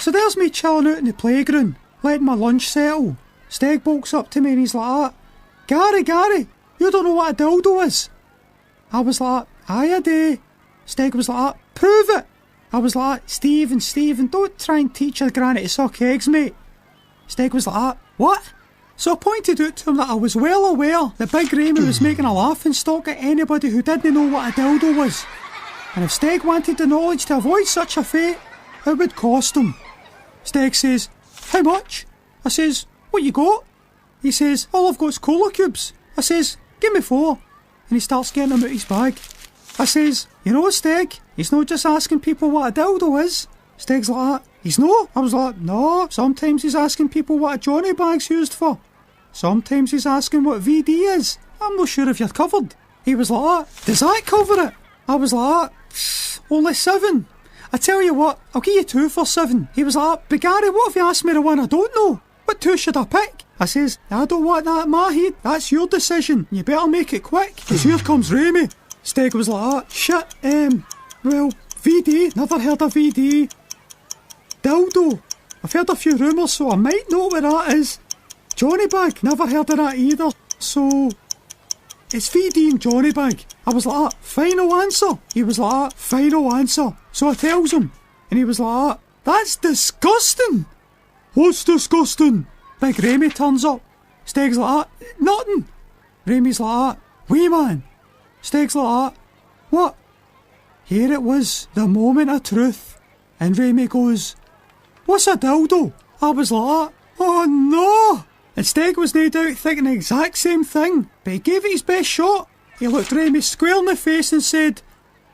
So there's me chilling out in the playground, letting my lunch settle. Steg walks up to me and he's like, Gary, you don't know what a dildo is. I was like, aye I do. Steg was like, prove it. I was like, Stephen, don't try and teach your granny to suck eggs, mate. Steg was like, what? So I pointed out to him that I was well aware that Big Ramy was making a laughing stock at anybody who didn't know what a dildo was. And if Steg wanted the knowledge to avoid such a fate, it would cost him. Steg says, how much? I says, what you got? He says, all I've got is cola cubes. I says, give me 4. And he starts getting them out his bag. I says, you know Steg, he's not just asking people what a dildo is. Steg's like, he's not? I was like, no, sometimes he's asking people what a Johnny bag's used for. Sometimes he's asking what VD is. I'm not sure if you're covered. He was like, does that cover it? I was like, only 7. I tell you what, I'll give you 2 for 7. He was like, but Gary, what if you ask me the one I don't know? What 2 should I pick? I says, I don't want that in my head. That's your decision. You better make it quick, because here comes Ramy. Steg was like, shit, well, VD, never heard of VD. Dildo, I've heard a few rumours, so I might know what that is. Johnny bag, never heard of that either, so it's VD and Johnny bag. I was like, final answer. He was like, final answer. So I tells him, and he was like, that's disgusting. What's disgusting? Big Ramy turns up. Steg's like, nothing. Ramy's like, wee man. Steg's like, what? Here it was, the moment of truth. And Ramy goes, what's a dildo? I was like, oh no. And Steg was no doubt thinking the exact same thing, but he gave it his best shot. He looked Ramy square in the face and said,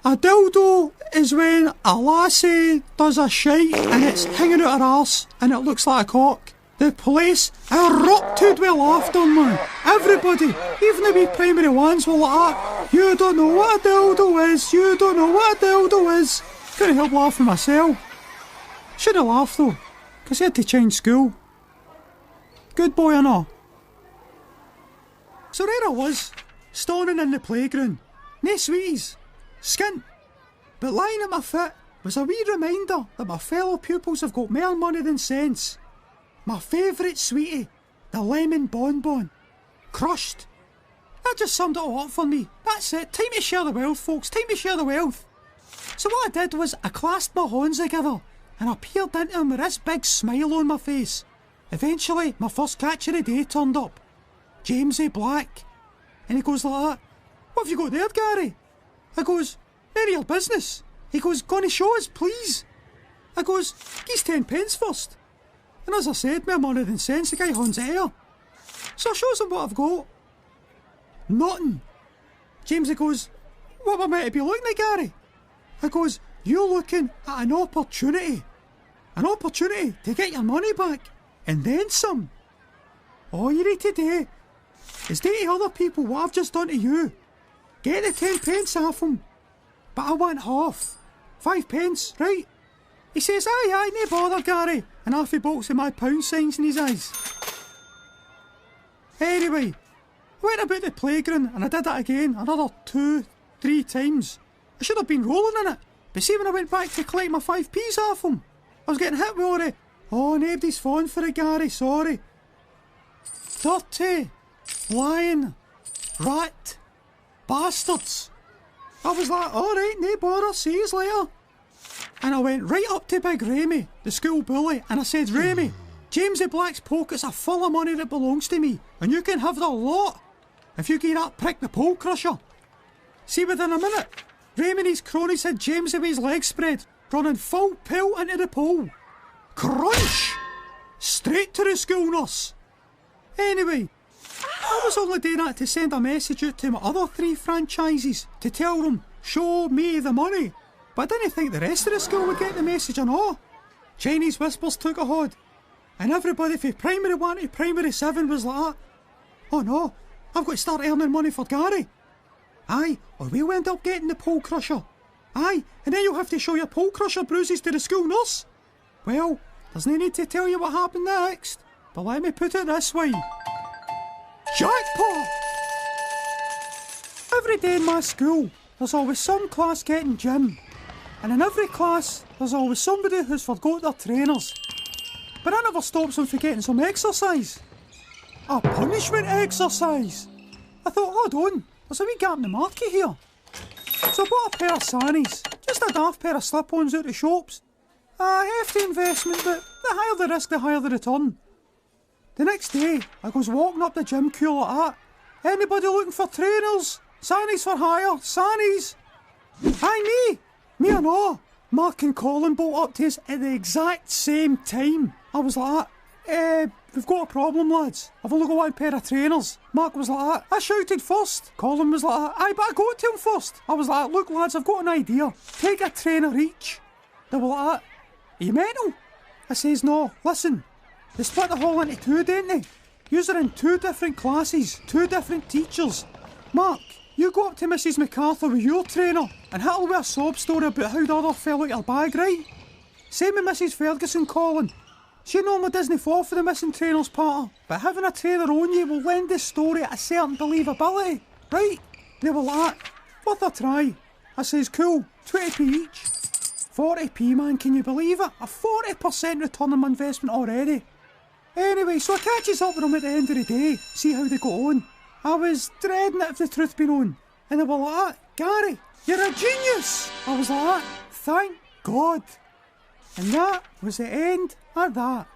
a dildo is when a lassie does a shite and it's hanging out her arse and it looks like a cock. The place erupted with laughter, man. Everybody, even the wee primary ones, were like, you don't know what a dildo is, you don't know what a dildo is. Couldn't help laughing myself. Shouldn't laugh though, because he had to change school. Good boy and all. So there I was, stoning in the playground. Nae sweeties, skint. But lying at my foot was a wee reminder that my fellow pupils have got more money than sense. My favourite sweetie, the lemon bonbon. Crushed. That just summed it all up for me. That's it. Time to share the wealth, folks. Time to share the wealth. So what I did was I clasped my hands together and I peered into him with this big smile on my face. Eventually, my first catch of the day turned up. Jamesy Black. And he goes like that. What have you got there, Gary? I goes, none of your business. He goes, gonna show us, please. I goes, gives 10 pence first. And as I said, more money than sense, the guy hands it here. So I shows him what I've got. Nothing. Jamesy goes, what am I meant to be looking at, Gary? I goes, you're looking at an opportunity. An opportunity to get your money back. And then some. All you need to do is do to other people what I've just done to you. Get the 10 pence off them. But I want half. 5 pence, right? He says, aye, no bother, Gary. And half he bolts with my pound signs in his eyes. Anyway, I went about the playground and I did it again another 2-3 times. I should have been rolling in it. But see, when I went back to collect my 5p's off him, I was getting hit with all the, oh, nobody's falling for it, Gary, sorry. Dirty, lying, rat, bastards. I was like, alright, no bother, see yous later. And I went right up to Big Ramy, the school bully, and I said, Ramy, Jamesy Black's pockets are full of money that belongs to me, and you can have the lot if you give that prick the pole crusher. See, within a minute, Ramy and his cronies had Jamesy with his legs spread, running full pelt into the pole. Crunch! Straight to the school nurse. Anyway, I was only doing that to send a message out to my other 3 franchises to tell them, show me the money. But I didn't think the rest of the school would get the message or not. Chinese whispers took a hold. And everybody from primary 1 to primary 7 was like, oh no, I've got to start earning money for Gary. Aye, or we'll end up getting the pole crusher. Aye, and then you'll have to show your pole crusher bruises to the school nurse. Well, there's no need to tell you what happened next, but let me put it this way. Jackpot! Every day in my school, there's always some class getting gym. And in every class, there's always somebody who's forgot their trainers. But that never stops them from getting some exercise. A punishment exercise! I thought, hold on, there's a wee gap in the market here. So I bought a pair of sannies, just a daft pair of slip-ons out the shops. A hefty investment, but the higher the risk, the higher the return. The next day, I goes walking up the gym queue like that. Anybody looking for trainers? Sannies for hire, sannies! Hi, me! Me and all. Mark and Colin bolt up to us at the exact same time. I was like that. We've got a problem, lads. I've only got one pair of trainers. Mark was like that. I shouted first. Colin was like that. Aye, but I got to him first. I was like, look, lads, I've got an idea. Take a trainer each. They were like that. Are you mental? I says, no, listen. They split the hall into two, didn't they? Yous are in two different classes, two different teachers. Mark, you go up to Mrs MacArthur with your trainer and hit her with a sob story about how the other fell out your bag, right? Same with Mrs Ferguson, Colin. She normally doesn't fall for the missing trainers part, but having a trainer on you will lend the story a certain believability, right? They were like, worth a try. I says, cool, 20p each. 40p, man, can you believe it? A 40% return on my investment already. Anyway, so I catches up with them at the end of the day, see how they got on. I was dreading it if the truth be known. And they were like, Gary, you're a genius! I was like, thank God. And that was the end of that.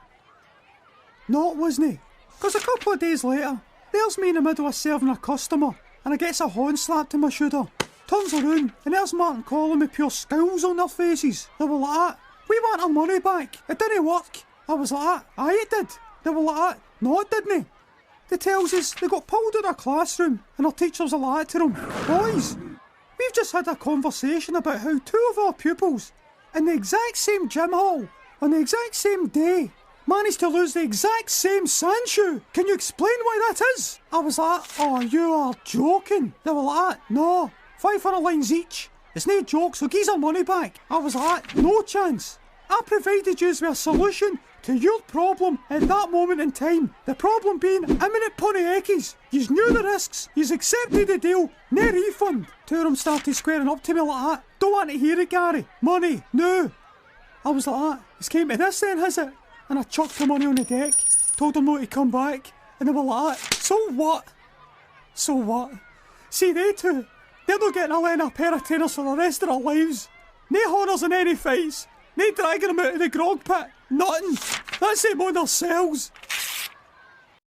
No, it wasn't. Because a couple of days later, there's me in the middle of serving a customer, and I gets a horn slapped in my shoulder. Turns around, and there's Martin calling me pure scowls on their faces. They were like that. We want our money back. It didn't work. I was like that. Aye, it did. They were like that. No, it didn't. They tells us they got pulled out of their classroom, and our teachers are like to them, boys, we've just had a conversation about how two of our pupils, in the exact same gym hall, on the exact same day, managed to lose the exact same sand shoe. Can you explain why that is? I was like, oh, you are joking. They were like, no, 500 lines each. It's no joke, so give our money back. I was like, no chance. I provided you with a solution to your problem at that moment in time. The problem being imminent pony-eckies. Yous knew the risks, yous accepted the deal, no refund. Two of them started squaring up to me like that. Don't want to hear it, Gary. Money, no. I was like that. It's came to this then, has it? And I chucked the money on the deck, told them not to come back, and they were like that. So what? So what? See, they two, they're not getting a line of pair of trainers for the rest of their lives. No honours in any fights. No dragging them out of the grog pit. Nothing. That's them on themselves.